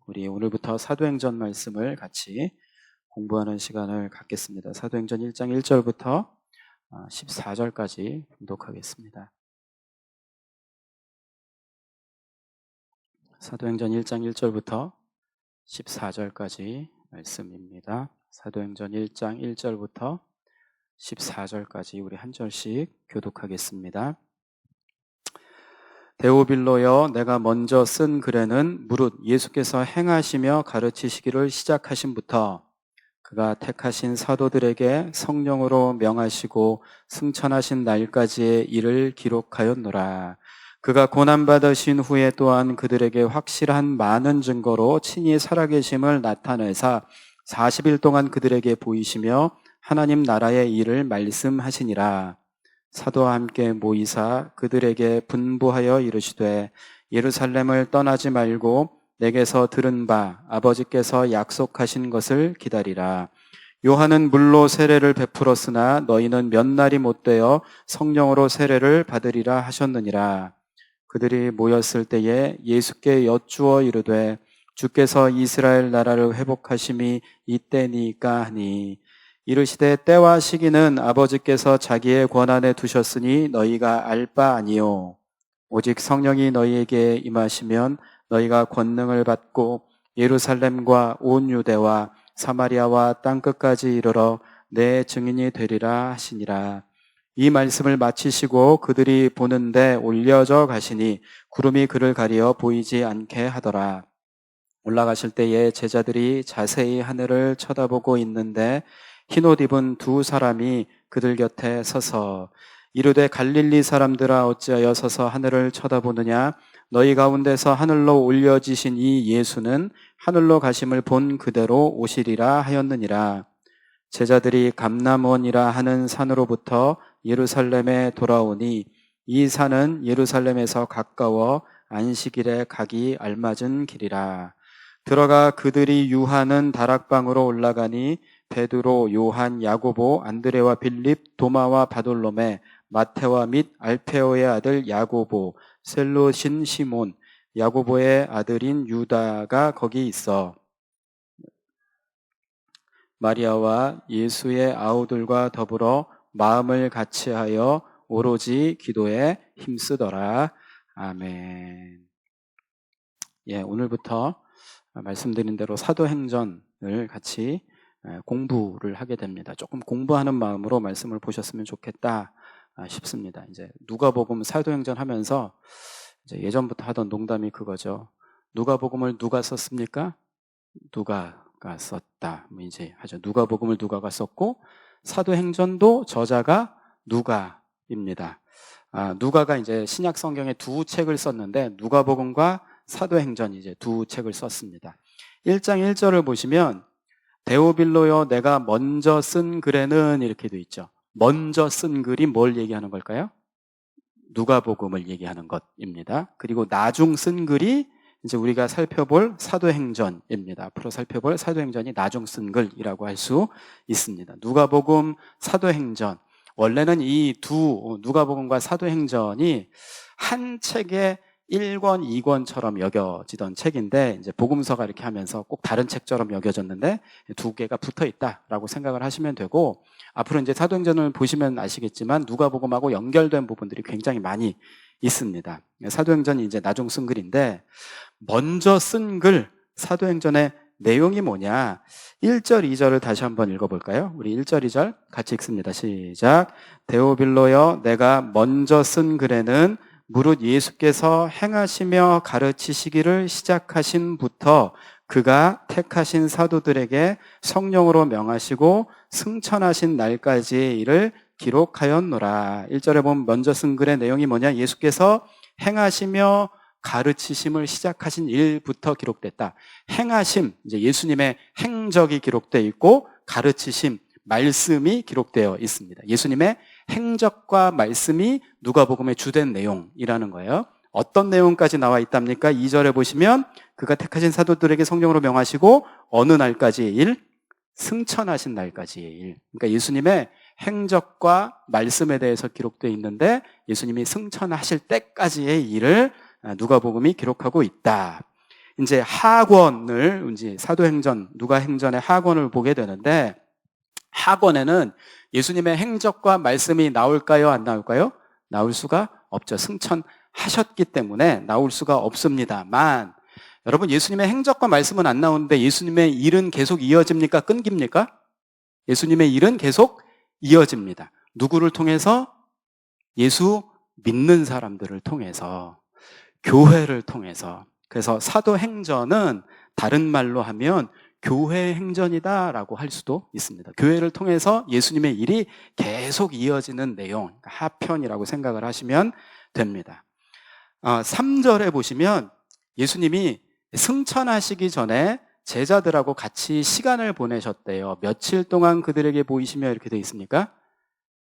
우리 오늘부터 사도행전 말씀을 같이 공부하는 시간을 갖겠습니다. 사도행전 1장 1절부터 14절까지 봉독하겠습니다. 사도행전 1장 1절부터 14절까지 말씀입니다. 사도행전 1장 1절부터 14절까지 우리 한 절씩 교독하겠습니다. 데오빌로여, 내가 먼저 쓴 글에는 무릇 예수께서 행하시며 가르치시기를 시작하신부터 그가 택하신 사도들에게 성령으로 명하시고 승천하신 날까지의 일을 기록하였노라. 그가 고난받으신 후에 또한 그들에게 확실한 많은 증거로 친히 살아계심을 나타내사 40일 동안 그들에게 보이시며 하나님 나라의 일을 말씀하시니라. 사도와 함께 모이사 그들에게 분부하여 이르시되 예루살렘을 떠나지 말고 내게서 들은 바 아버지께서 약속하신 것을 기다리라. 요한은 물로 세례를 베풀었으나 너희는 몇 날이 못되어 성령으로 세례를 받으리라 하셨느니라. 그들이 모였을 때에 예수께 여쭈어 이르되 주께서 이스라엘 나라를 회복하심이 이때니까 하니 이르시되 때와 시기는 아버지께서 자기의 권한에 두셨으니 너희가 알 바 아니요 오직 성령이 너희에게 임하시면 너희가 권능을 받고 예루살렘과 온 유대와 사마리아와 땅끝까지 이르러 내 증인이 되리라 하시니라. 이 말씀을 마치시고 그들이 보는데 올려져 가시니 구름이 그를 가리어 보이지 않게 하더라. 올라가실 때에 제자들이 자세히 하늘을 쳐다보고 있는데 흰옷 입은 두 사람이 그들 곁에 서서 이르되 갈릴리 사람들아 어찌하여 서서 하늘을 쳐다보느냐. 너희 가운데서 하늘로 올려지신 이 예수는 하늘로 가심을 본 그대로 오시리라 하였느니라. 제자들이 감람원이라 하는 산으로부터 예루살렘에 돌아오니 이 산은 예루살렘에서 가까워 안식일에 가기 알맞은 길이라. 들어가 그들이 유하는 다락방으로 올라가니 베드로, 요한, 야고보, 안드레와 빌립, 도마와 바돌로메, 마테와 및 알페오의 아들 야고보, 셀롯인 시몬, 야고보의 아들인 유다가 거기 있어 마리아와 예수의 아우들과 더불어 마음을 같이하여 오로지 기도에 힘쓰더라. 아멘. 오늘부터 말씀드린 대로 사도행전을 같이 공부를 하게 됩니다. 조금 공부하는 마음으로 말씀을 보셨으면 좋겠다 싶습니다. 이제 누가복음 사도행전 하면서 이제 예전부터 하던 농담이 그거죠. 누가복음을 누가 썼습니까? 누가가 썼다. 이제 하죠. 누가복음을 누가가 썼고 사도행전도 저자가 누가입니다. 누가가 이제 신약 성경에 두 책을 썼는데 누가복음과 사도행전 이제 두 책을 썼습니다. 1장 1절을 보시면 데오빌로여, 내가 먼저 쓴 글에는 이렇게 돼 있죠. 먼저 쓴 글이 뭘 얘기하는 걸까요? 누가복음을 얘기하는 것입니다. 그리고 나중 쓴 글이 이제 우리가 살펴볼 사도행전입니다. 앞으로 살펴볼 사도행전이 나중 쓴 글이라고 할 수 있습니다. 누가복음, 사도행전. 원래는 이 두 누가복음과 사도행전이 한 책의 1권, 2권처럼 여겨지던 책인데 이제 복음서가 이렇게 하면서 꼭 다른 책처럼 여겨졌는데 두 개가 붙어 있다라고 생각을 하시면 되고, 앞으로 이제 사도행전을 보시면 아시겠지만 누가복음하고 연결된 부분들이 굉장히 많이 있습니다. 사도행전이 이제 나중 쓴 글인데 먼저 쓴 글, 사도행전의 내용이 뭐냐? 1절, 2절을 다시 한번 읽어볼까요? 우리 1절, 2절 같이 읽습니다. 시작. 데오빌로여, 내가 먼저 쓴 글에는 무릇 예수께서 행하시며 가르치시기를 시작하신부터 그가 택하신 사도들에게 성령으로 명하시고 승천하신 날까지의 일을 기록하였노라. 1절에 보면 먼저 쓴 글의 내용이 뭐냐? 예수께서 행하시며 가르치심을 시작하신 일부터 기록됐다. 행하심, 이제 예수님의 행적이 기록되어 있고 가르치심, 말씀이 기록되어 있습니다. 예수님의 행적과 말씀이 누가복음의 주된 내용이라는 거예요. 어떤 내용까지 나와 있답니까? 2절에 보시면 그가 택하신 사도들에게 성령으로 명하시고 어느 날까지의 일? 승천하신 날까지의 일. 그러니까 예수님의 행적과 말씀에 대해서 기록되어 있는데 예수님이 승천하실 때까지의 일을 누가복음이 기록하고 있다. 이제 하권을 이제 사도행전, 누가행전의 하권을 보게 되는데 하권에는 예수님의 행적과 말씀이 나올까요? 안 나올까요? 나올 수가 없죠. 승천하셨기 때문에 나올 수가 없습니다만 여러분 예수님의 행적과 말씀은 안 나오는데 예수님의 일은 계속 이어집니까? 끊깁니까? 예수님의 일은 계속 이어집니다. 누구를 통해서? 예수 믿는 사람들을 통해서, 교회를 통해서. 그래서 사도행전은 다른 말로 하면 교회 행전이다라고 할 수도 있습니다. 교회를 통해서 예수님의 일이 계속 이어지는 내용, 하편이라고 생각을 하시면 됩니다. 3절에 보시면 예수님이 승천하시기 전에 제자들하고 같이 시간을 보내셨대요. 며칠 동안 그들에게 보이시며 이렇게 되어 있습니까?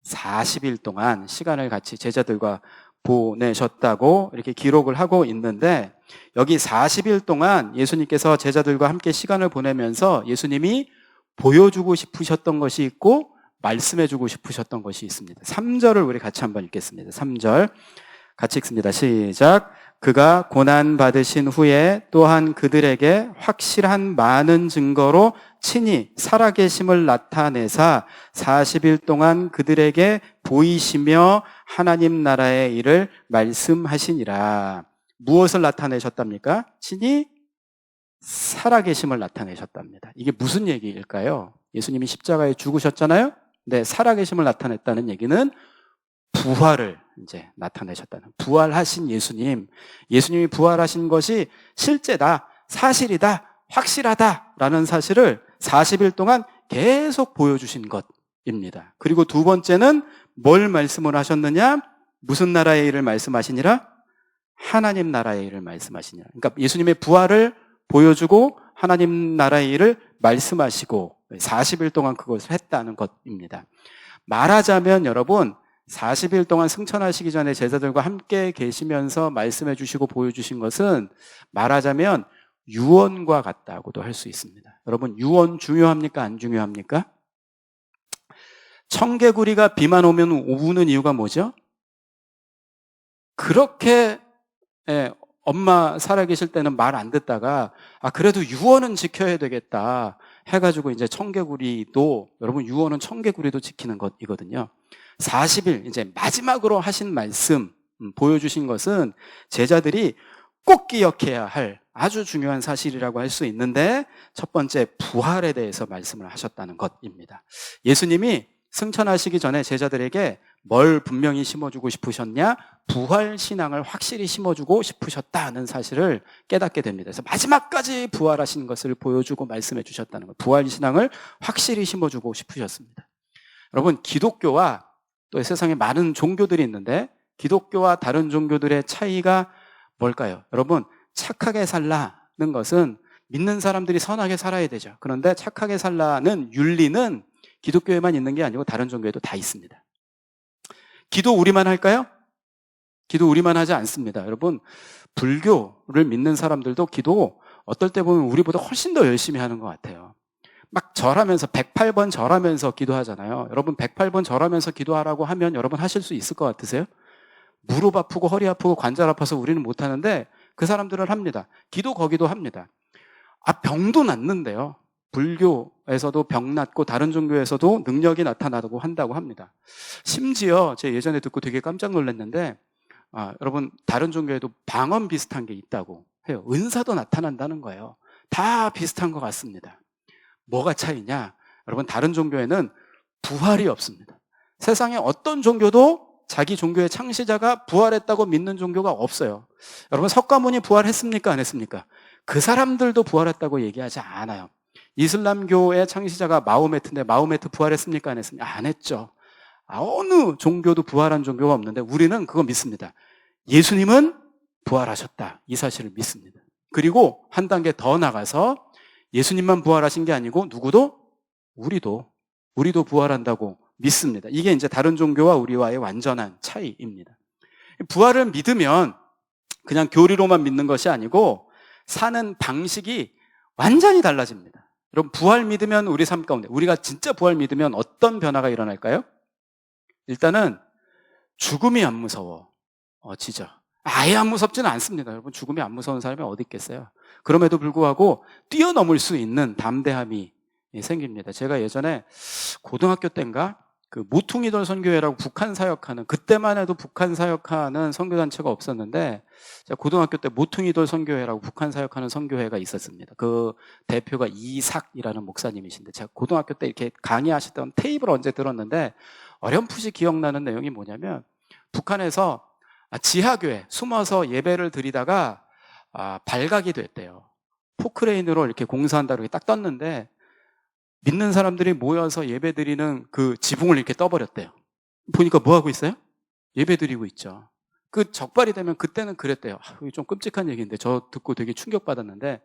40일 동안 시간을 같이 제자들과 보내셨다고 이렇게 기록을 하고 있는데 여기 40일 동안 예수님께서 제자들과 함께 시간을 보내면서 예수님이 보여주고 싶으셨던 것이 있고 말씀해주고 싶으셨던 것이 있습니다. 3절을 우리 같이 한번 읽겠습니다. 3절 같이 읽습니다. 시작. 그가 고난받으신 후에 또한 그들에게 확실한 많은 증거로 친히 살아계심을 나타내사 40일 동안 그들에게 보이시며 하나님 나라의 일을 말씀하시니라. 무엇을 나타내셨답니까? 친히 살아계심을 나타내셨답니다. 이게 무슨 얘기일까요? 예수님이 십자가에 죽으셨잖아요? 네, 살아계심을 나타냈다는 얘기는 부활을 이제 나타내셨다는, 부활하신 예수님이 부활하신 것이 실제다, 사실이다, 확실하다라는 사실을 40일 동안 계속 보여주신 것입니다. 그리고 두 번째는 뭘 말씀을 하셨느냐? 무슨 나라의 일을 말씀하시니라? 하나님 나라의 일을 말씀하시니라. 그러니까 예수님의 부활을 보여주고 하나님 나라의 일을 말씀하시고 40일 동안 그것을 했다는 것입니다. 말하자면 여러분 40일 동안 승천하시기 전에 제자들과 함께 계시면서 말씀해 주시고 보여주신 것은 말하자면 유언과 같다고도 할 수 있습니다. 여러분 유언 중요합니까? 안 중요합니까? 청개구리가 비만 오면 우는 이유가 뭐죠? 그렇게 엄마 살아계실 때는 말 안 듣다가 그래도 유언은 지켜야 되겠다 해가지고 이제 청개구리도, 여러분 유언은 청개구리도 지키는 것이거든요. 40일 이제 마지막으로 하신 말씀 보여주신 것은 제자들이 꼭 기억해야 할 아주 중요한 사실이라고 할 수 있는데 첫 번째 부활에 대해서 말씀을 하셨다는 것입니다. 예수님이 승천하시기 전에 제자들에게 뭘 분명히 심어주고 싶으셨냐? 부활신앙을 확실히 심어주고 싶으셨다는 사실을 깨닫게 됩니다. 그래서 마지막까지 부활하신 것을 보여주고 말씀해 주셨다는 것, 부활신앙을 확실히 심어주고 싶으셨습니다. 여러분 기독교와 또 세상에 많은 종교들이 있는데 기독교와 다른 종교들의 차이가 뭘까요? 여러분 착하게 살라는 것은 믿는 사람들이 선하게 살아야 되죠. 그런데 착하게 살라는 윤리는 기독교에만 있는 게 아니고 다른 종교에도 다 있습니다. 기도 우리만 할까요? 기도 우리만 하지 않습니다. 여러분 불교를 믿는 사람들도 기도 어떨 때 보면 우리보다 훨씬 더 열심히 하는 것 같아요. 막 절하면서 108번 절하면서 기도하잖아요. 여러분 108번 절하면서 기도하라고 하면 여러분 하실 수 있을 것 같으세요? 무릎 아프고 허리 아프고 관절 아파서 우리는 못하는데 그 사람들은 합니다. 기도 거기도 합니다. 병도 낫는데요. 불교에서도 병 낫고 다른 종교에서도 능력이 나타나고 한다고 합니다. 심지어 제가 예전에 듣고 되게 깜짝 놀랐는데 여러분 다른 종교에도 방언 비슷한 게 있다고 해요. 은사도 나타난다는 거예요. 다 비슷한 것 같습니다. 뭐가 차이냐? 여러분 다른 종교에는 부활이 없습니다. 세상에 어떤 종교도 자기 종교의 창시자가 부활했다고 믿는 종교가 없어요. 여러분 석가모니 부활했습니까? 안 했습니까? 그 사람들도 부활했다고 얘기하지 않아요. 이슬람교의 창시자가 마호메트인데 마호메트 부활했습니까? 안 했습니까? 안 했죠. 어느 종교도 부활한 종교가 없는데 우리는 그거 믿습니다. 예수님은 부활하셨다. 이 사실을 믿습니다. 그리고 한 단계 더 나가서 예수님만 부활하신 게 아니고 누구도? 우리도 부활한다고 믿습니다. 이게 이제 다른 종교와 우리와의 완전한 차이입니다. 부활을 믿으면 그냥 교리로만 믿는 것이 아니고 사는 방식이 완전히 달라집니다. 여러분 부활 믿으면 우리 삶 가운데 우리가 진짜 부활 믿으면 어떤 변화가 일어날까요? 일단은 죽음이 안 무서워지죠. 아예 안 무섭지는 않습니다. 여러분, 죽음이 안 무서운 사람이 어디 있겠어요? 그럼에도 불구하고 뛰어넘을 수 있는 담대함이 생깁니다. 제가 예전에 고등학교 때인가 그 모퉁이돌 선교회라고 북한 사역하는, 그때만 해도 북한 사역하는 선교단체가 없었는데, 제가 고등학교 때 모퉁이돌 선교회라고 북한 사역하는 선교회가 있었습니다. 그 대표가 이삭이라는 목사님이신데, 제가 고등학교 때 이렇게 강의하시던 테이프를 언제 들었는데 어렴풋이 기억나는 내용이 뭐냐면, 북한에서 지하교회 숨어서 예배를 드리다가 발각이 됐대요. 포크레인으로 이렇게 공사한다고 이렇게 딱 떴는데 믿는 사람들이 모여서 예배 드리는 그 지붕을 이렇게 떠버렸대요. 보니까 뭐 하고 있어요? 예배 드리고 있죠. 그 적발이 되면 그때는 그랬대요. 이게 좀 끔찍한 얘기인데 저 듣고 되게 충격받았는데,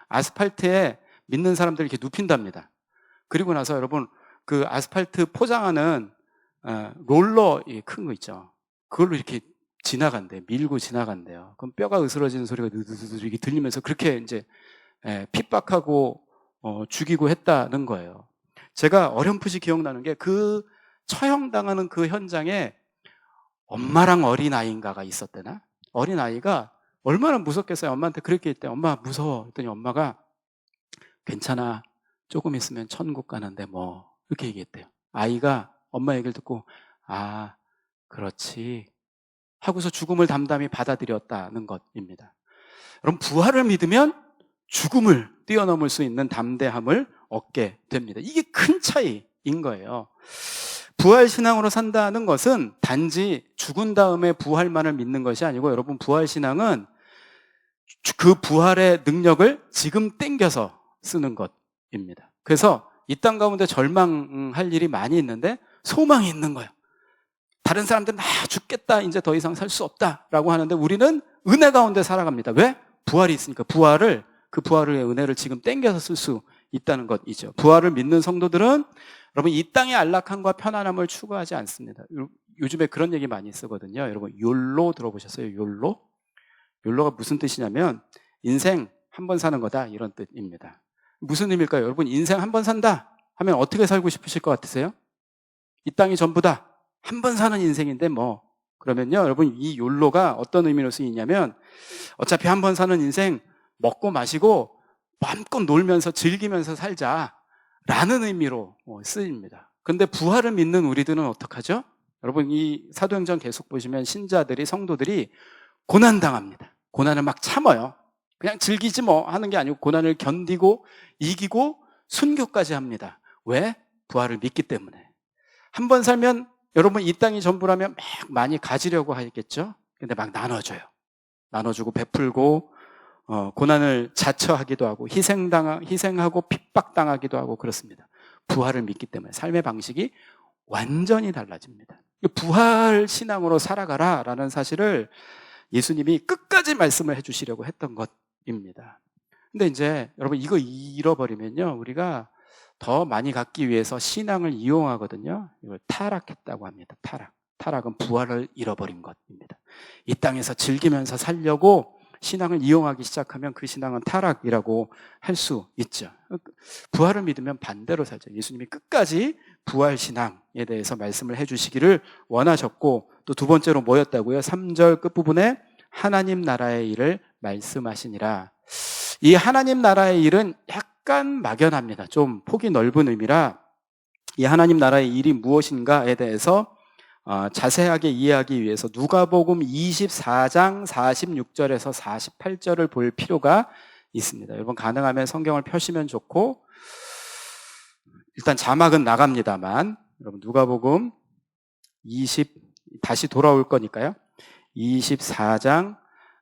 아스팔트에 믿는 사람들 이렇게 눕힌답니다. 그리고 나서 여러분, 그 아스팔트 포장하는 롤러 큰 거 있죠. 그걸로 이렇게 밀고 지나간대요. 그럼 뼈가 으스러지는 소리가 느드드드 이렇게 들리면서 그렇게 이제 핍박하고 죽이고 했다는 거예요. 제가 어렴풋이 기억나는 게, 그 처형당하는 그 현장에 엄마랑 어린아이인가가 있었대나? 어린아이가 얼마나 무섭겠어요. 엄마한테 그렇게 했대. 엄마 무서워. 했더니 엄마가 괜찮아. 조금 있으면 천국 가는데 뭐. 이렇게 얘기했대요. 아이가 엄마 얘기를 듣고 아, 그렇지 하고서 죽음을 담담히 받아들였다는 것입니다. 여러분, 부활을 믿으면 죽음을 뛰어넘을 수 있는 담대함을 얻게 됩니다. 이게 큰 차이인 거예요. 부활신앙으로 산다는 것은 단지 죽은 다음에 부활만을 믿는 것이 아니고, 여러분, 부활신앙은 그 부활의 능력을 지금 땡겨서 쓰는 것입니다. 그래서 이 땅 가운데 절망할 일이 많이 있는데 소망이 있는 거예요. 다른 사람들은 죽겠다, 이제 더 이상 살 수 없다라고 하는데 우리는 은혜 가운데 살아갑니다. 왜? 부활이 있으니까. 그 부활의 은혜를 지금 땡겨서 쓸 수 있다는 것이죠. 부활을 믿는 성도들은 여러분, 이 땅의 안락함과 편안함을 추구하지 않습니다. 요즘에 그런 얘기 많이 쓰거든요. 여러분, 욜로 들어보셨어요? 욜로? 욜로가 무슨 뜻이냐면 인생 한 번 사는 거다, 이런 뜻입니다. 무슨 의미일까요? 여러분, 인생 한 번 산다 하면 어떻게 살고 싶으실 것 같으세요? 이 땅이 전부다, 한 번 사는 인생인데 뭐. 그러면요, 여러분, 이 욜로가 어떤 의미로 쓰이냐면, 어차피 한 번 사는 인생 먹고 마시고 마음껏 놀면서 즐기면서 살자라는 의미로 쓰입니다. 근데 부활을 믿는 우리들은 어떡하죠? 여러분, 이 사도행전 계속 보시면 신자들이, 성도들이 고난당합니다. 고난을 막 참아요. 그냥 즐기지 뭐 하는 게 아니고 고난을 견디고 이기고 순교까지 합니다. 왜? 부활을 믿기 때문에. 한 번 살면, 여러분, 이 땅이 전부라면 막 많이 가지려고 하겠죠? 근데 막 나눠주고 베풀고 고난을 자처하기도 하고 희생하고 핍박당하기도 하고 그렇습니다. 부활을 믿기 때문에 삶의 방식이 완전히 달라집니다. 부활 신앙으로 살아가라라는 사실을 예수님이 끝까지 말씀을 해주시려고 했던 것입니다. 근데 이제 여러분, 이거 잃어버리면요, 우리가 더 많이 갖기 위해서 신앙을 이용하거든요. 이걸 타락했다고 합니다. 타락은 부활을 잃어버린 것입니다. 이 땅에서 즐기면서 살려고 신앙을 이용하기 시작하면 그 신앙은 타락이라고 할 수 있죠. 부활을 믿으면 반대로 살죠. 예수님이 끝까지 부활 신앙에 대해서 말씀을 해주시기를 원하셨고, 또 두 번째로 뭐였다고요? 3절 끝부분에 하나님 나라의 일을 말씀하시니라. 이 하나님 나라의 일은 약간 막연합니다. 좀 폭이 넓은 의미라 이 하나님 나라의 일이 무엇인가에 대해서 자세하게 이해하기 위해서 누가복음 24장 46절에서 48절을 볼 필요가 있습니다. 여러분, 가능하면 성경을 펴시면 좋고, 일단 자막은 나갑니다만, 여러분, 누가복음 다시 돌아올 거니까요. 24장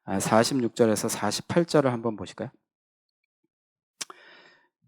46절에서 48절을 한번 보실까요?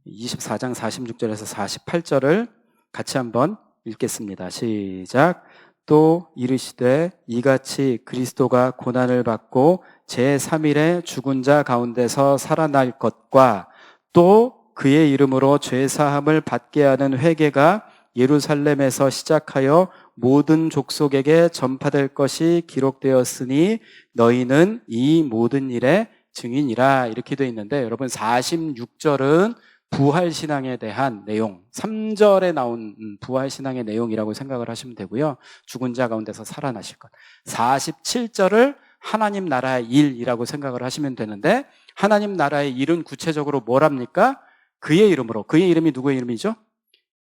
24장 46절에서 48절을 같이 한번 읽겠습니다. 시작. 또 이르시되 이같이 그리스도가 고난을 받고 제3일에 죽은 자 가운데서 살아날 것과 또 그의 이름으로 죄사함을 받게 하는 회개가 예루살렘에서 시작하여 모든 족속에게 전파될 것이 기록되었으니 너희는 이 모든 일의 증인이라. 이렇게 되어 있는데, 여러분, 46절은 부활신앙에 대한 내용, 3절에 나온 부활신앙의 내용이라고 생각을 하시면 되고요. 죽은 자 가운데서 살아나실 것. 47절을 하나님 나라의 일이라고 생각을 하시면 되는데, 하나님 나라의 일은 구체적으로 뭐랍니까? 그의 이름으로. 그의 이름이 누구의 이름이죠?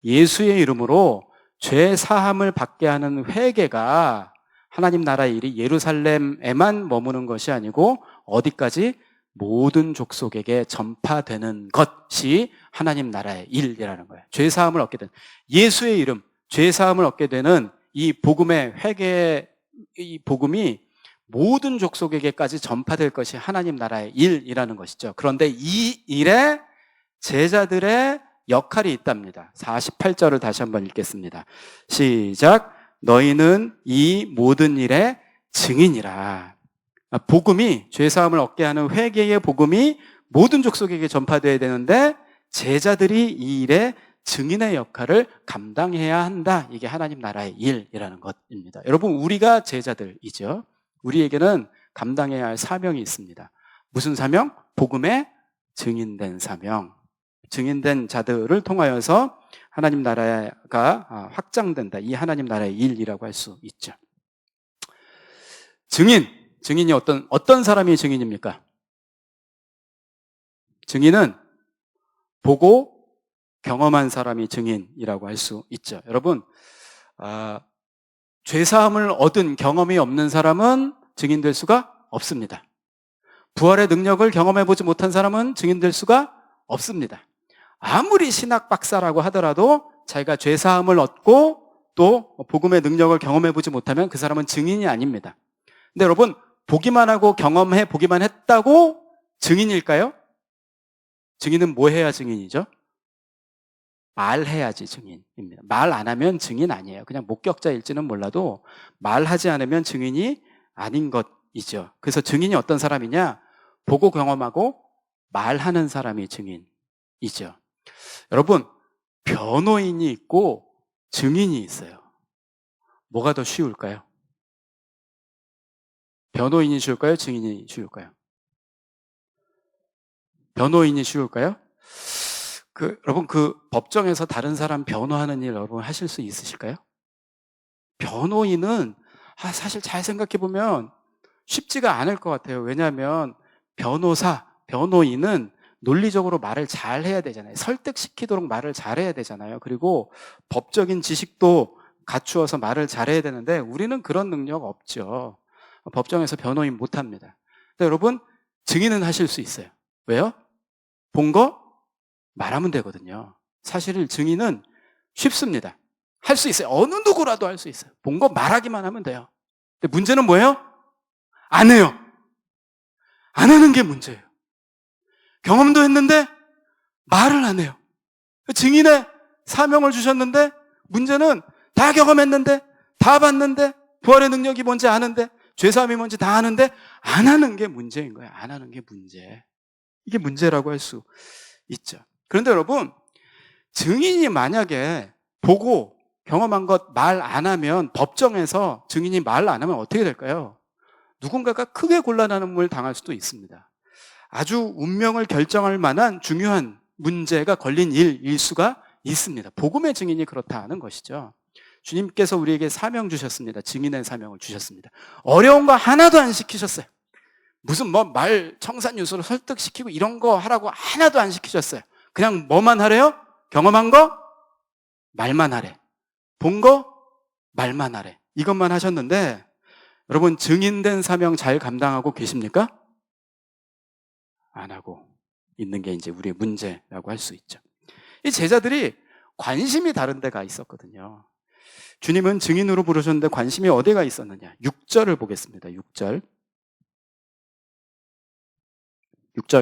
예수의 이름으로 죄 사함을 받게 하는 회개가 하나님 나라의 일이 예루살렘에만 머무는 것이 아니고 어디까지? 모든 족속에게 전파되는 것이 하나님 나라의 일이라는 거예요. 죄 사함을 얻게 되는, 예수의 이름, 죄 사함을 얻게 되는 이 복음의 회개의 이 복음이 모든 족속에게까지 전파될 것이 하나님 나라의 일이라는 것이죠. 그런데 이 일에 제자들의 역할이 있답니다. 48절을 다시 한번 읽겠습니다. 시작. 너희는 이 모든 일의 증인이라. 복음이, 죄사함을 얻게 하는 회개의 복음이 모든 족속에게 전파되어야 되는데 제자들이 이 일의 증인의 역할을 감당해야 한다. 이게 하나님 나라의 일이라는 것입니다. 여러분, 우리가 제자들이죠. 우리에게는 감당해야 할 사명이 있습니다. 무슨 사명? 복음의 증인된 사명. 증인된 자들을 통하여서 하나님 나라가 확장된다. 이 하나님 나라의 일이라고 할 수 있죠. 증인이 어떤 사람이 증인입니까? 증인은 보고 경험한 사람이 증인이라고 할 수 있죠. 여러분, 죄사함을 얻은 경험이 없는 사람은 증인될 수가 없습니다. 부활의 능력을 경험해보지 못한 사람은 증인될 수가 없습니다. 아무리 신학 박사라고 하더라도 자기가 죄사함을 얻고 또 복음의 능력을 경험해보지 못하면 그 사람은 증인이 아닙니다. 근데 여러분, 보기만 하고 경험해 보기만 했다고 증인일까요? 증인은 뭐 해야 증인이죠? 말해야지 증인입니다. 말 안 하면 증인 아니에요. 그냥 목격자일지는 몰라도 말하지 않으면 증인이 아닌 것이죠. 그래서 증인이 어떤 사람이냐? 보고 경험하고 말하는 사람이 증인이죠. 여러분, 변호인이 있고 증인이 있어요. 뭐가 더 쉬울까요? 변호인이 쉬울까요? 증인이 쉬울까요? 변호인이 쉬울까요? 여러분, 법정에서 다른 사람 변호하는 일 여러분 하실 수 있으실까요? 변호인은 사실 잘 생각해보면 쉽지가 않을 것 같아요. 왜냐하면 변호인은 논리적으로 말을 잘 해야 되잖아요. 설득시키도록 말을 잘해야 되잖아요. 그리고 법적인 지식도 갖추어서 말을 잘해야 되는데 우리는 그런 능력 없죠. 법정에서 변호인 못합니다. 근데 여러분, 증인은 하실 수 있어요. 왜요? 본 거 말하면 되거든요. 사실 증인은 쉽습니다. 할 수 있어요. 어느 누구라도 할 수 있어요. 본 거 말하기만 하면 돼요. 근데 문제는 뭐예요? 안 해요. 안 하는 게 문제예요. 경험도 했는데 말을 안 해요. 증인의 사명을 주셨는데 문제는 다 경험했는데 다 봤는데 부활의 능력이 뭔지 아는데 죄사함이 뭔지 다 아는데 안 하는 게 문제인 거예요. 안 하는 게 문제. 이게 문제라고 할 수 있죠. 그런데 여러분, 증인이 만약에 보고 경험한 것 말 안 하면, 법정에서 증인이 말 안 하면 어떻게 될까요? 누군가가 크게 곤란함을 당할 수도 있습니다. 아주 운명을 결정할 만한 중요한 문제가 걸린 일일 수가 있습니다. 복음의 증인이 그렇다는 것이죠. 주님께서 우리에게 사명 주셨습니다. 증인의 사명을 주셨습니다. 어려운 거 하나도 안 시키셨어요. 무슨 말 청산유수로 설득시키고 이런 거 하라고 하나도 안 시키셨어요. 그냥 뭐만 하래요? 경험한 거 말만 하래. 본 거 말만 하래. 이것만 하셨는데 여러분, 증인된 사명 잘 감당하고 계십니까? 안 하고 있는 게 이제 우리의 문제라고 할 수 있죠. 이 제자들이 관심이 다른 데가 있었거든요. 주님은 증인으로 부르셨는데 관심이 어디가 있었느냐? 6절을 보겠습니다. 6절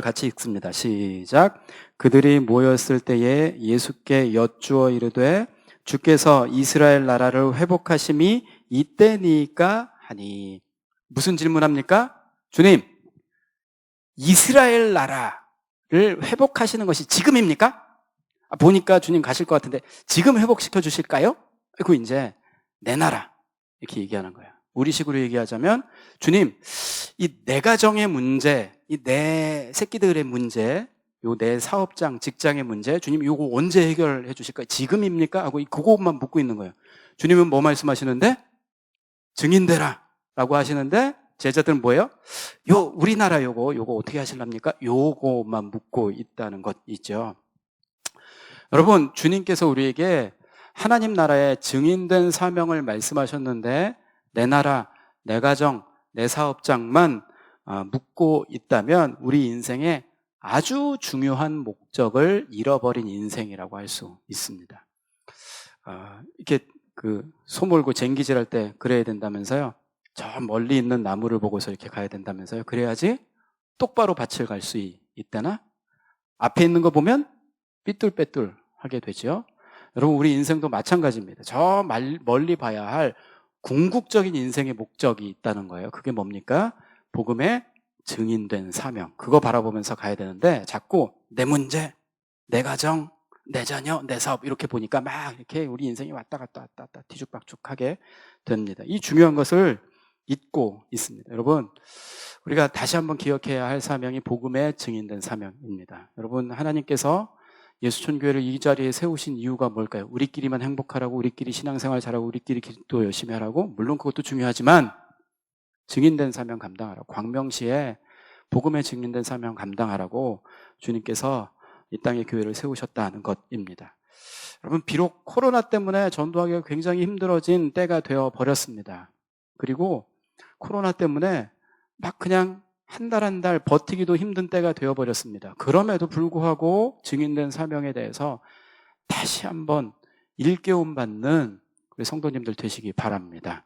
같이 읽습니다. 시작. 그들이 모였을 때에 예수께 여쭈어 이르되 주께서 이스라엘 나라를 회복하심이 이때니까 하니. 무슨 질문합니까? 주님, 이스라엘 나라를 회복하시는 것이 지금입니까? 보니까 주님 가실 것 같은데 지금 회복시켜 주실까요? 그리고 이제 내 나라 이렇게 얘기하는 거예요. 우리식으로 얘기하자면, 주님, 이 내 가정의 문제, 이 내 새끼들의 문제, 요 내 사업장, 직장의 문제, 주님 요거 언제 해결해 주실까요? 지금입니까? 하고 그것만 묻고 있는 거예요. 주님은 뭐 말씀하시는데? 증인되라 라고 하시는데 제자들은 뭐예요? 우리나라 요거 어떻게 하실랍니까? 요거만 묻고 있다는 것 있죠. 여러분, 주님께서 우리에게 하나님 나라의 증인된 사명을 말씀하셨는데 내 나라, 내 가정, 내 사업장만 묻고 있다면 우리 인생에 아주 중요한 목적을 잃어버린 인생이라고 할 수 있습니다. 이렇게 소 몰고 쟁기질 할 때 그래야 된다면서요. 저 멀리 있는 나무를 보고서 이렇게 가야 된다면서요. 그래야지 똑바로 밭을 갈 수 있다나 앞에 있는 거 보면 삐뚤빼뚤 하게 되죠. 여러분, 우리 인생도 마찬가지입니다. 저 멀리 봐야 할 궁극적인 인생의 목적이 있다는 거예요. 그게 뭡니까? 복음의 증인된 사명. 그거 바라보면서 가야 되는데 자꾸 내 문제, 내 가정, 내 자녀, 내 사업 이렇게 보니까 막 이렇게 우리 인생이 왔다 갔다 뒤죽박죽하게 됩니다. 이 중요한 것을 잊고 있습니다. 여러분, 우리가 다시 한번 기억해야 할 사명이 복음의 증인된 사명입니다. 여러분, 하나님께서 예수촌교회를 이 자리에 세우신 이유가 뭘까요? 우리끼리만 행복하라고, 우리끼리 신앙생활 잘하고, 우리끼리 기도 열심히 하라고? 물론 그것도 중요하지만 증인된 사명 감당하라고, 광명시에 복음의 증인된 사명 감당하라고 주님께서 이 땅에 교회를 세우셨다는 것입니다. 여러분, 비록 코로나 때문에 전도하기가 굉장히 힘들어진 때가 되어버렸습니다. 그리고 코로나 때문에 막 그냥 한 달 버티기도 힘든 때가 되어버렸습니다. 그럼에도 불구하고 증인된 사명에 대해서 다시 한번 일깨움 받는 우리 성도님들 되시기 바랍니다.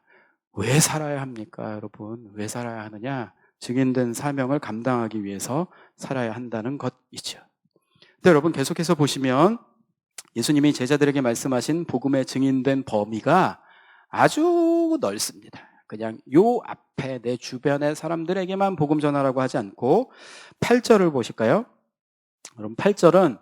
왜 살아야 합니까, 여러분? 왜 살아야 하느냐? 증인된 사명을 감당하기 위해서 살아야 한다는 것이죠. 근데 여러분, 계속해서 보시면 예수님이 제자들에게 말씀하신 복음의 증인된 범위가 아주 넓습니다. 그냥 요 앞에 내 주변의 사람들에게만 복음 전하라고 하지 않고 8절을 보실까요? 그럼 8절은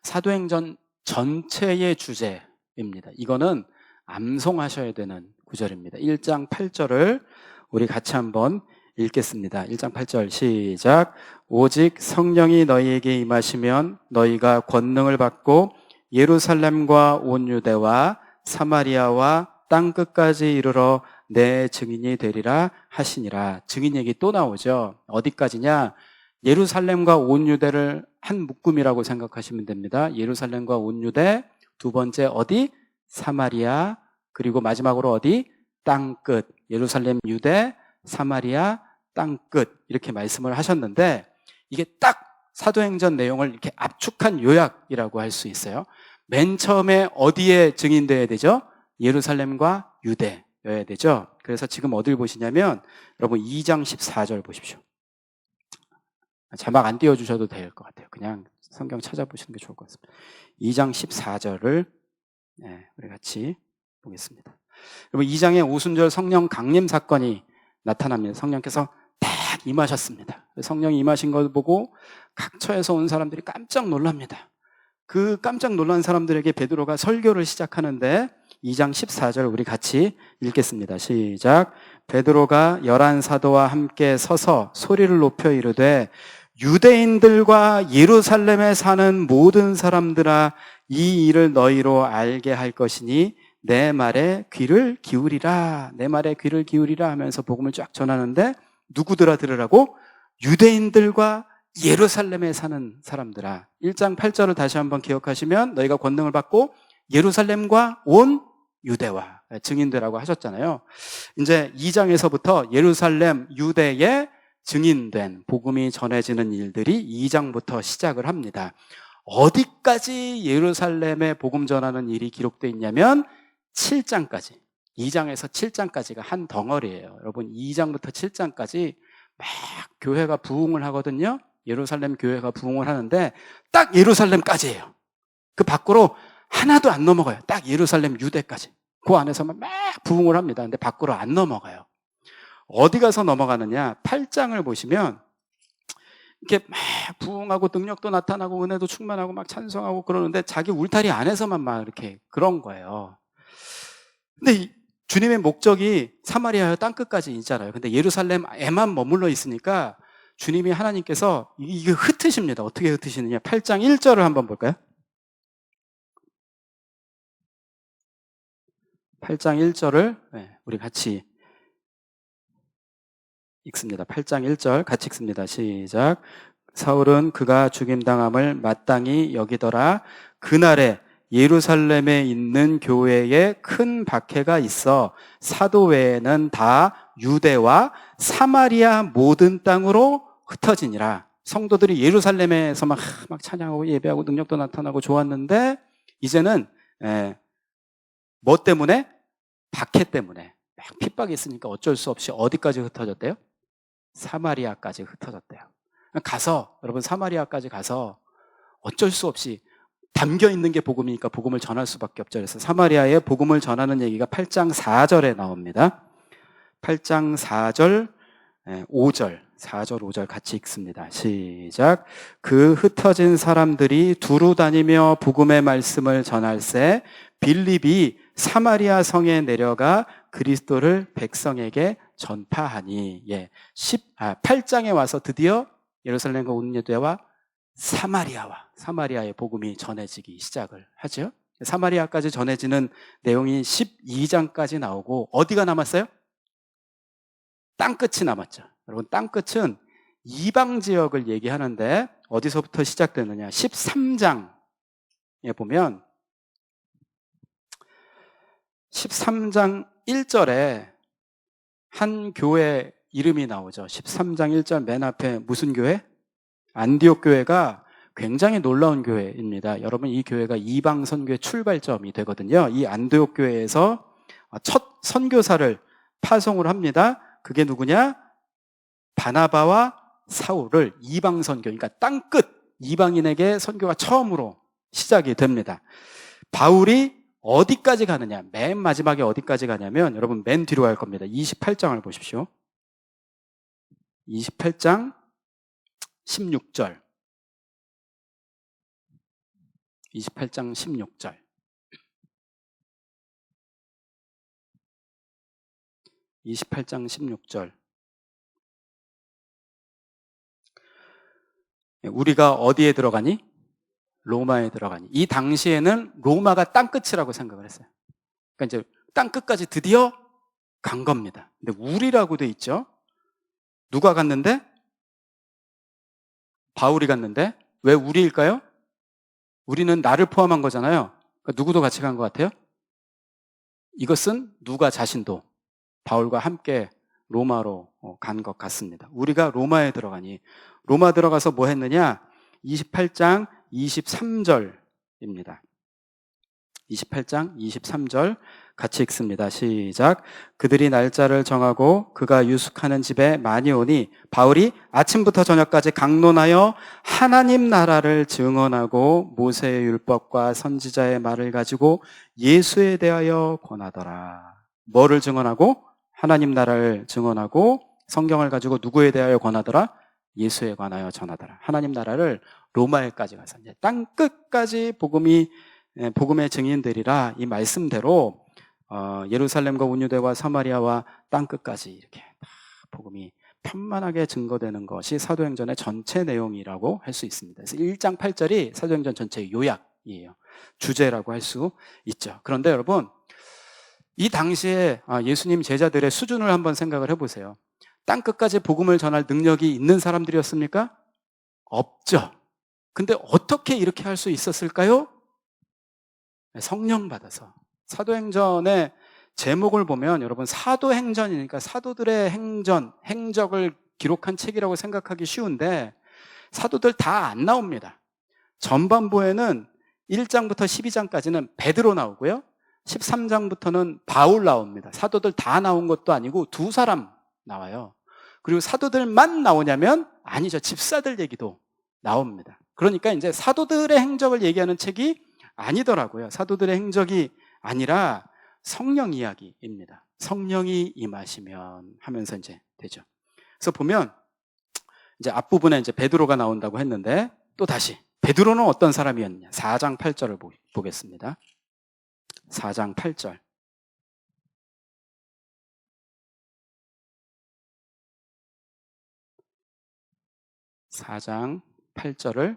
사도행전 전체의 주제입니다. 이거는 암송하셔야 되는 구절입니다. 1장 8절을 우리 같이 한번 읽겠습니다. 1장 8절 시작. 오직 성령이 너희에게 임하시면 너희가 권능을 받고 예루살렘과 온 유대와 사마리아와 땅 끝까지 이르러 내 증인이 되리라 하시니라. 증인 얘기 또 나오죠. 어디까지냐? 예루살렘과 온 유대를 한 묶음이라고 생각하시면 됩니다. 예루살렘과 온 유대, 두 번째 어디? 사마리아, 그리고 마지막으로 어디? 땅 끝. 예루살렘, 유대, 사마리아, 땅 끝. 이렇게 말씀을 하셨는데 이게 딱 사도행전 내용을 이렇게 압축한 요약이라고 할 수 있어요. 맨 처음에 어디에 증인되어야 되죠? 예루살렘과 유대여야 되죠. 그래서 지금 어딜 보시냐면 여러분 2장 14절 보십시오. 자막 안 띄워주셔도 될 것 같아요. 그냥 성경 찾아보시는 게 좋을 것 같습니다. 2장 14절을 우리 같이 보겠습니다. 여러분 2장에 오순절 성령 강림 사건이 나타납니다. 성령께서 딱 임하셨습니다. 성령이 임하신 걸 보고 각처에서 온 사람들이 깜짝 놀랍니다. 그 깜짝 놀란 사람들에게 베드로가 설교를 시작하는데 2장 14절 우리 같이 읽겠습니다. 시작. 베드로가 11사도와 함께 서서 소리를 높여 이르되 유대인들과 예루살렘에 사는 모든 사람들아 이 일을 너희로 알게 할 것이니 내 말에 귀를 기울이라. 내 말에 귀를 기울이라 하면서 복음을 쫙 전하는데 누구들아 들으라고? 유대인들과 예루살렘에 사는 사람들아. 1장 8절을 다시 한번 기억하시면 너희가 권능을 받고 예루살렘과 온 유대와 증인되라고 하셨잖아요. 이제 2장에서부터 예루살렘, 유대에 증인된 복음이 전해지는 일들이 2장부터 시작을 합니다. 어디까지 예루살렘에 복음 전하는 일이 기록되어 있냐면 7장까지. 2장에서 7장까지가 한 덩어리예요. 여러분 2장부터 7장까지 막 교회가 부흥을 하거든요. 예루살렘 교회가 부흥을 하는데 딱 예루살렘까지예요. 그 밖으로 하나도 안 넘어가요. 딱 예루살렘 유대까지. 그 안에서만 막 부흥을 합니다. 근데 밖으로 안 넘어가요. 어디 가서 넘어가느냐? 8장을 보시면 이렇게 막 부흥하고 능력도 나타나고 은혜도 충만하고 막 찬송하고 그러는데 자기 울타리 안에서만 막 이렇게 그런 거예요. 근데 주님의 목적이 사마리아 땅끝까지 있잖아요. 근데 예루살렘에만 머물러 있으니까 주님이 하나님께서 이게 흩으십니다. 어떻게 흩으시느냐? 8장 1절을 한번 볼까요? 8장 1절을 우리 같이 읽습니다. 8장 1절 같이 읽습니다. 시작. 사울은 그가 죽임당함을 마땅히 여기더라. 그날에 예루살렘에 있는 교회에 큰 박해가 있어 사도 외에는 다 유대와 사마리아 모든 땅으로 흩어지니라. 성도들이 예루살렘에서 막 찬양하고 예배하고 능력도 나타나고 좋았는데 이제는 뭐 때문에? 박해 때문에 막 핍박이 있으니까 어쩔 수 없이 어디까지 흩어졌대요? 사마리아까지 흩어졌대요. 가서 여러분 사마리아까지 가서 어쩔 수 없이 담겨 있는 게 복음이니까 복음을 전할 수밖에 없죠. 그래서 사마리아에 복음을 전하는 얘기가 8장 4절에 나옵니다. 8장 4절 5절 4절 5절 같이 읽습니다. 시작. 그 흩어진 사람들이 두루 다니며 복음의 말씀을 전할새 빌립이 사마리아 성에 내려가 그리스도를 백성에게 전파하니 8장에 와서 드디어 예루살렘과 온 유대와 사마리아의 복음이 전해지기 시작을 하죠. 사마리아까지 전해지는 내용이 12장까지 나오고 어디가 남았어요? 땅끝이 남았죠. 여러분 땅끝은 이방 지역을 얘기하는데 어디서부터 시작되느냐? 13장에 보면 13장 1절에 한 교회 이름이 나오죠. 13장 1절 맨 앞에 무슨 교회? 안디옥 교회가 굉장히 놀라운 교회입니다. 여러분 이 교회가 이방 선교의 출발점이 되거든요. 이 안디옥 교회에서 첫 선교사를 파송을 합니다. 그게 누구냐? 바나바와 사울을 이방 선교, 그러니까 땅끝 이방인에게 선교가 처음으로 시작이 됩니다. 바울이 어디까지 가느냐? 맨 마지막에 어디까지 가냐면 여러분 맨 뒤로 갈 겁니다. 28장을 보십시오. 28장 16절 28장 16절 28장 16절 우리가 어디에 들어가니? 로마에 들어가니. 이 당시에는 로마가 땅끝이라고 생각을 했어요. 그러니까 이제 땅끝까지 드디어 간 겁니다. 근데 우리라고 돼 있죠. 누가 갔는데? 바울이 갔는데 왜 우리일까요? 우리는 나를 포함한 거잖아요. 그러니까 누구도 같이 간 것 같아요? 이것은 누가 자신도 바울과 함께 로마로 간 것 같습니다. 우리가 로마에 들어가니 로마 들어가서 뭐 했느냐? 28장 23절입니다. 28장 23절 같이 읽습니다. 시작. 그들이 날짜를 정하고 그가 유숙하는 집에 많이 오니 바울이 아침부터 저녁까지 강론하여 하나님 나라를 증언하고 모세의 율법과 선지자의 말을 가지고 예수에 대하여 권하더라. 뭐를 증언하고? 하나님 나라를 증언하고 성경을 가지고 누구에 대하여 권하더라? 예수에 관하여 전하더라. 하나님 나라를 로마에까지 가서 이제 땅 끝까지 복음의 증인들이라 이 말씀대로 예루살렘과 온 유대와 사마리아와 땅 끝까지 이렇게 다 복음이 편만하게 증거되는 것이 사도행전의 전체 내용이라고 할 수 있습니다. 그래서 1장 8절이 사도행전 전체의 요약이에요. 주제라고 할 수 있죠. 그런데 여러분 이 당시에 예수님 제자들의 수준을 한번 생각을 해보세요. 땅 끝까지 복음을 전할 능력이 있는 사람들이었습니까? 없죠. 근데 어떻게 이렇게 할 수 있었을까요? 성령 받아서. 사도행전의 제목을 보면 여러분 사도행전이니까 사도들의 행적을 기록한 책이라고 생각하기 쉬운데 사도들 다 안 나옵니다. 전반부에는 1장부터 12장까지는 베드로 나오고요. 13장부터는 바울 나옵니다. 사도들 다 나온 것도 아니고 2사람 나와요. 그리고 사도들만 나오냐면 아니죠. 집사들 얘기도 나옵니다. 그러니까 이제 사도들의 행적을 얘기하는 책이 아니더라고요. 사도들의 행적이 아니라 성령 이야기입니다. 성령이 임하시면 하면서 이제 되죠. 그래서 보면 이제 앞부분에 이제 베드로가 나온다고 했는데 또 다시 베드로는 어떤 사람이었냐? 4장 8절을 보겠습니다. 4장 8절. 4장 8절을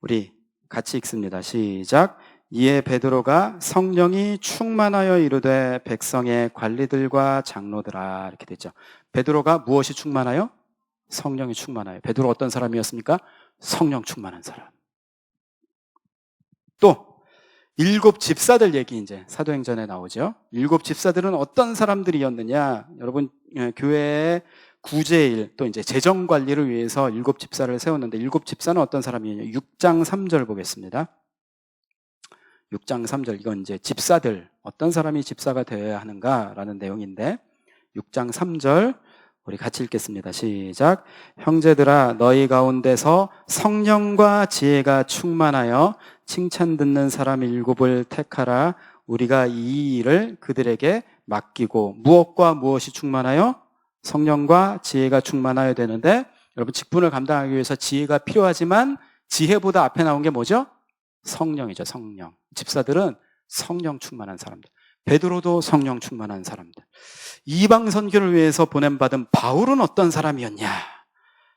우리 같이 읽습니다. 시작. 이에 베드로가 성령이 충만하여 이르되 백성의 관리들과 장로들아 이렇게 됐죠. 베드로가 무엇이 충만하여? 성령이 충만하여. 베드로 어떤 사람이었습니까? 성령 충만한 사람. 또 7 집사들 얘기 이제 사도행전에 나오죠. 7 집사들은 어떤 사람들이었느냐? 여러분, 교회의 구제일 또 이제 재정 관리를 위해서 7 집사를 세웠는데 7 집사는 어떤 사람이냐? 6장 3절 보겠습니다. 6장 3절, 이건 이제 집사들, 어떤 사람이 집사가 되어야 하는가라는 내용인데 6장 3절 우리 같이 읽겠습니다. 시작. 형제들아, 너희 가운데서 성령과 지혜가 충만하여 칭찬 듣는 사람 7을 택하라. 우리가 이 일을 그들에게 맡기고. 무엇과 무엇이 충만하여? 성령과 지혜가 충만하여야 되는데, 여러분 직분을 감당하기 위해서 지혜가 필요하지만 지혜보다 앞에 나온 게 뭐죠? 성령이죠. 성령. 집사들은 성령 충만한 사람들. 베드로도 성령 충만한 사람들. 이방 선교를 위해서 보냄받은 바울은 어떤 사람이었냐?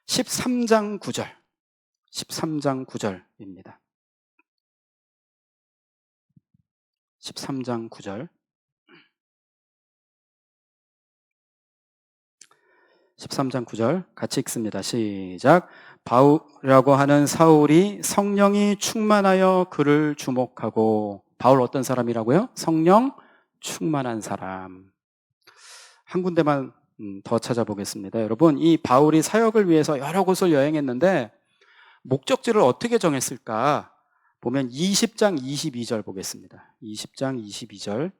13장 9절. 13장 9절입니다. 13장 9절. 13장 9절 같이 읽습니다. 시작. 바울이라고 하는 사울이 성령이 충만하여 그를 주목하고. 바울 어떤 사람이라고요? 성령 충만한 사람. 한 군데만 더 찾아보겠습니다. 여러분, 이 바울이 사역을 위해서 여러 곳을 여행했는데 목적지를 어떻게 정했을까? 보면 20장 22절 보겠습니다. 20장 22절.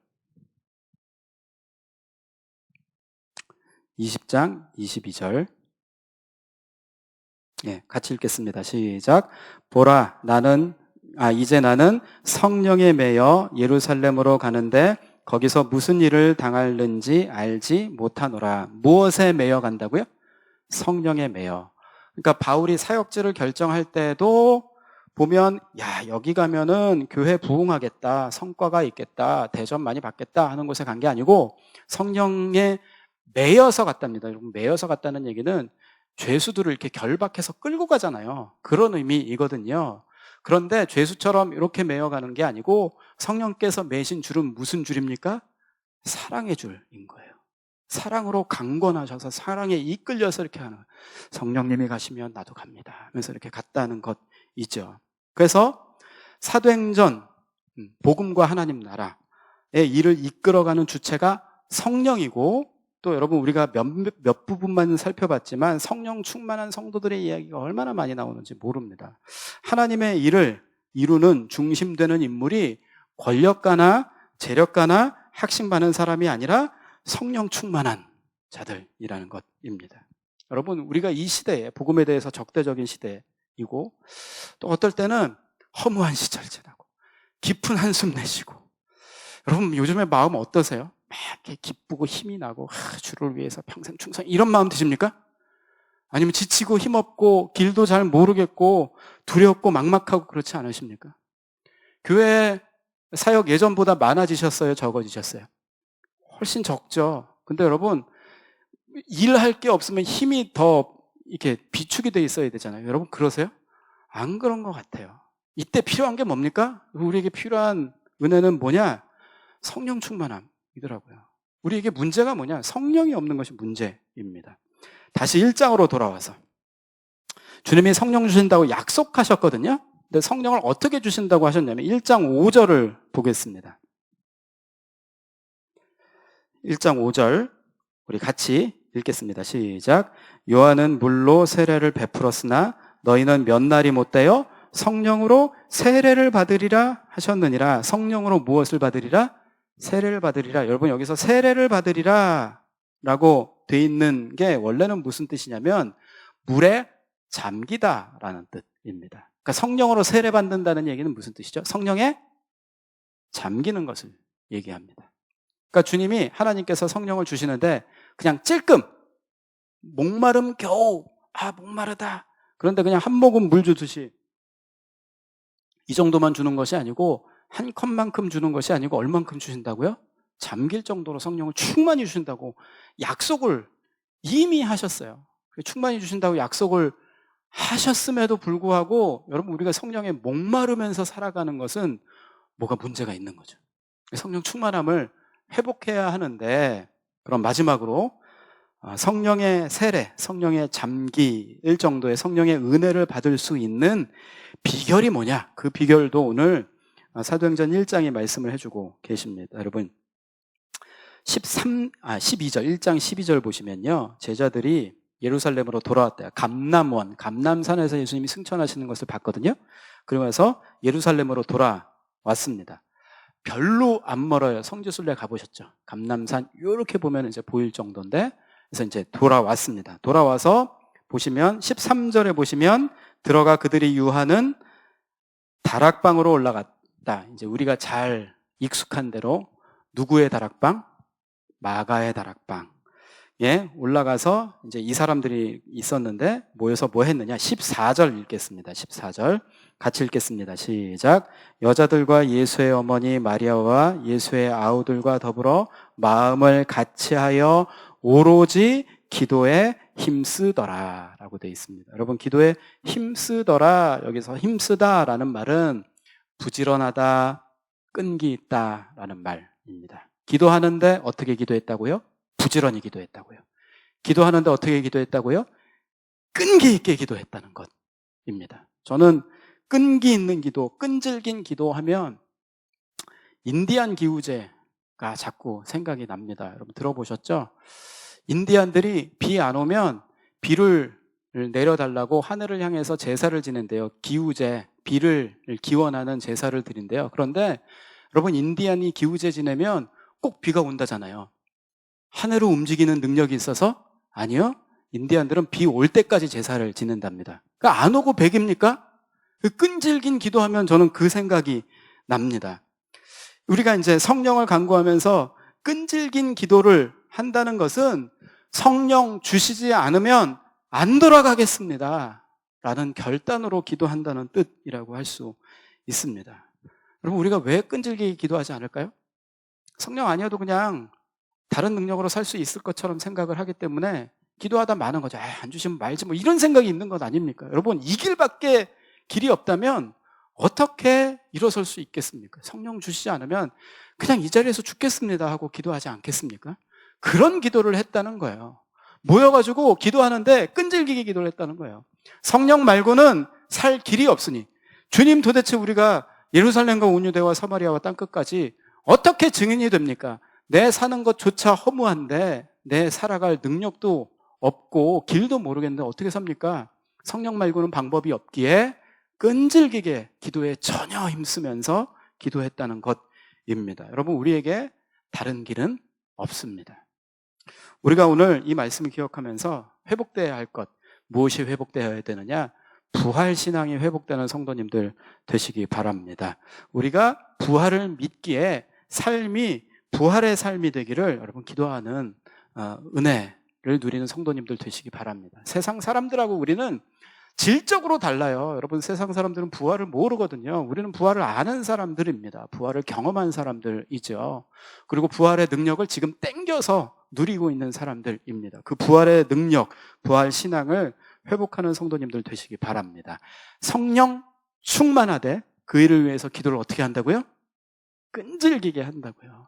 20장 22절. 예, 같이 읽겠습니다. 시작. 보라, 이제 나는 성령에 매여 예루살렘으로 가는데 거기서 무슨 일을 당할는지 알지 못하노라. 무엇에 매여 간다고요? 성령에 매여. 그러니까 바울이 사역지를 결정할 때도 보면 여기 가면은 교회 부흥하겠다, 성과가 있겠다, 대접 많이 받겠다 하는 곳에 간 게 아니고 성령에 매여서 갔답니다. 여러분, 매여서 갔다는 얘기는 죄수들을 이렇게 결박해서 끌고 가잖아요. 그런 의미이거든요. 그런데 죄수처럼 이렇게 매여가는 게 아니고 성령께서 매신 줄은 무슨 줄입니까? 사랑의 줄인 거예요. 사랑으로 강권하셔서 사랑에 이끌려서 이렇게 하는 거예요. 성령님이 가시면 나도 갑니다 하면서 이렇게 갔다는 것이죠. 그래서 사도행전, 복음과 하나님 나라의 일을 이끌어가는 주체가 성령이고, 또 여러분 우리가 몇 부분만 살펴봤지만 성령 충만한 성도들의 이야기가 얼마나 많이 나오는지 모릅니다. 하나님의 일을 이루는 중심되는 인물이 권력가나 재력가나 학식많은 사람이 아니라 성령 충만한 자들이라는 것입니다. 여러분, 우리가 이 시대에 복음에 대해서 적대적인 시대이고, 또 어떨 때는 허무한 시절 지나고 깊은 한숨 내쉬고, 여러분 요즘에 마음 어떠세요? 막 이렇게 기쁘고 힘이 나고 주를 위해서 평생 충성, 이런 마음 드십니까? 아니면 지치고 힘없고 길도 잘 모르겠고 두렵고 막막하고 그렇지 않으십니까? 교회 사역 예전보다 많아지셨어요? 적어지셨어요? 훨씬 적죠. 근데 여러분, 일할 게 없으면 힘이 더 이렇게 비축이 돼 있어야 되잖아요. 여러분 그러세요? 안 그런 것 같아요. 이때 필요한 게 뭡니까? 우리에게 필요한 은혜는 뭐냐? 성령 충만함이더라고요. 우리에게 문제가 뭐냐? 성령이 없는 것이 문제입니다. 다시 1장으로 돌아와서 주님이 성령 주신다고 약속하셨거든요. 근데 성령을 어떻게 주신다고 하셨냐면 1장 5절을 보겠습니다. 1장 5절 우리 같이 읽겠습니다. 시작. 요한은 물로 세례를 베풀었으나 너희는 몇 날이 못되어 성령으로 세례를 받으리라 하셨느니라. 성령으로 무엇을 받으리라? 세례를 받으리라. 여러분, 여기서 세례를 받으리라 라고 돼 있는 게 원래는 무슨 뜻이냐면 물에 잠기다라는 뜻입니다. 그러니까 성령으로 세례 받는다는 얘기는 무슨 뜻이죠? 성령에 잠기는 것을 얘기합니다. 그러니까 주님이, 하나님께서 성령을 주시는데 그냥 찔끔 목마름 겨우 목마르다, 그런데 그냥 한 모금 물 주듯이 이 정도만 주는 것이 아니고, 한 컵만큼 주는 것이 아니고 얼만큼 주신다고요? 잠길 정도로 성령을 충만히 주신다고 약속을 이미 하셨어요. 충만히 주신다고 약속을 하셨음에도 불구하고 여러분, 우리가 성령에 목마르면서 살아가는 것은 뭐가 문제가 있는 거죠. 성령 충만함을 회복해야 하는데, 그럼 마지막으로 성령의 세례, 성령의 잠기일 정도의 성령의 은혜를 받을 수 있는 비결이 뭐냐? 그 비결도 오늘 사도행전 1장에 말씀을 해주고 계십니다. 여러분 12절 1장 12절 보시면요, 제자들이 예루살렘으로 돌아왔대요. 감남산에서 예수님이 승천하시는 것을 봤거든요. 그러면서 예루살렘으로 돌아왔습니다. 별로 안 멀어요. 성지순례 가보셨죠? 감남산 이렇게 보면 이제 보일 정도인데, 그래서 이제 돌아왔습니다. 돌아와서 보시면 13절에 보시면 들어가 그들이 유하는 다락방으로 올라갔다. 이제 우리가 잘 익숙한 대로 누구의 다락방? 마가의 다락방. 예, 올라가서 이제 이 사람들이 있었는데 모여서 뭐 했느냐? 14절 읽겠습니다. 14절 같이 읽겠습니다. 시작. 여자들과 예수의 어머니 마리아와 예수의 아우들과 더불어 마음을 같이하여 오로지 기도에 힘쓰더라 라고 되어 있습니다. 여러분, 기도에 힘쓰더라, 여기서 힘쓰다라는 말은 부지런하다, 끈기 있다 라는 말입니다. 기도하는데 어떻게 기도했다고요? 부지런히 기도했다고요. 기도하는데 어떻게 기도했다고요? 끈기 있게 기도했다는 것입니다. 저는 끈기 있는 기도, 끈질긴 기도하면 인디안 기우제가 자꾸 생각이 납니다. 여러분 들어보셨죠? 인디안들이 비 안 오면 비를 내려달라고 하늘을 향해서 제사를 지낸대요. 기우제, 비를 기원하는 제사를 드린대요. 그런데 여러분, 인디안이 기우제 지내면 꼭 비가 온다잖아요. 하늘을 움직이는 능력이 있어서? 아니요. 인디안들은 비 올 때까지 제사를 지낸답니다. 그러니까 안 오고 백입니까? 그 끈질긴 기도하면 저는 그 생각이 납니다. 우리가 이제 성령을 간구하면서 끈질긴 기도를 한다는 것은 성령 주시지 않으면 안 돌아가겠습니다 라는 결단으로 기도한다는 뜻이라고 할 수 있습니다. 여러분, 우리가 왜 끈질기게 기도하지 않을까요? 성령 아니어도 그냥 다른 능력으로 살 수 있을 것처럼 생각을 하기 때문에 기도하다 마는 거죠. 안 주시면 말지 뭐 이런 생각이 있는 것 아닙니까? 여러분, 이 길밖에 길이 없다면 어떻게 일어설 수 있겠습니까? 성령 주시지 않으면 그냥 이 자리에서 죽겠습니다 하고 기도하지 않겠습니까? 그런 기도를 했다는 거예요. 모여가지고 기도하는데 끈질기게 기도를 했다는 거예요. 성령 말고는 살 길이 없으니, 주님 도대체 우리가 예루살렘과 온유대와 사마리아와 땅끝까지 어떻게 증인이 됩니까? 내 사는 것조차 허무한데 내 살아갈 능력도 없고 길도 모르겠는데 어떻게 삽니까? 성령 말고는 방법이 없기에 끈질기게 기도에 전혀 힘쓰면서 기도했다는 것입니다. 여러분, 우리에게 다른 길은 없습니다. 우리가 오늘 이 말씀을 기억하면서 회복되어야 할 것, 무엇이 회복되어야 되느냐? 부활신앙이 회복되는 성도님들 되시기 바랍니다. 우리가 부활을 믿기에 삶이 부활의 삶이 되기를 여러분 기도하는 은혜를 누리는 성도님들 되시기 바랍니다. 세상 사람들하고 우리는 질적으로 달라요. 여러분, 세상 사람들은 부활을 모르거든요. 우리는 부활을 아는 사람들입니다. 부활을 경험한 사람들이죠. 그리고 부활의 능력을 지금 땡겨서 누리고 있는 사람들입니다. 그 부활의 능력, 부활 신앙을 회복하는 성도님들 되시기 바랍니다. 성령 충만하되 그 일을 위해서 기도를 어떻게 한다고요? 끈질기게 한다고요.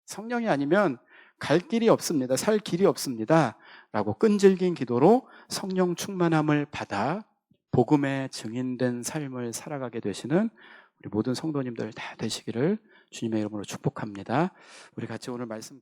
성령이 아니면 갈 길이 없습니다. 살 길이 없습니다 라고 끈질긴 기도로 성령 충만함을 받아 복음에 증인된 삶을 살아가게 되시는 우리 모든 성도님들 다 되시기를 주님의 이름으로 축복합니다. 우리 같이 오늘 말씀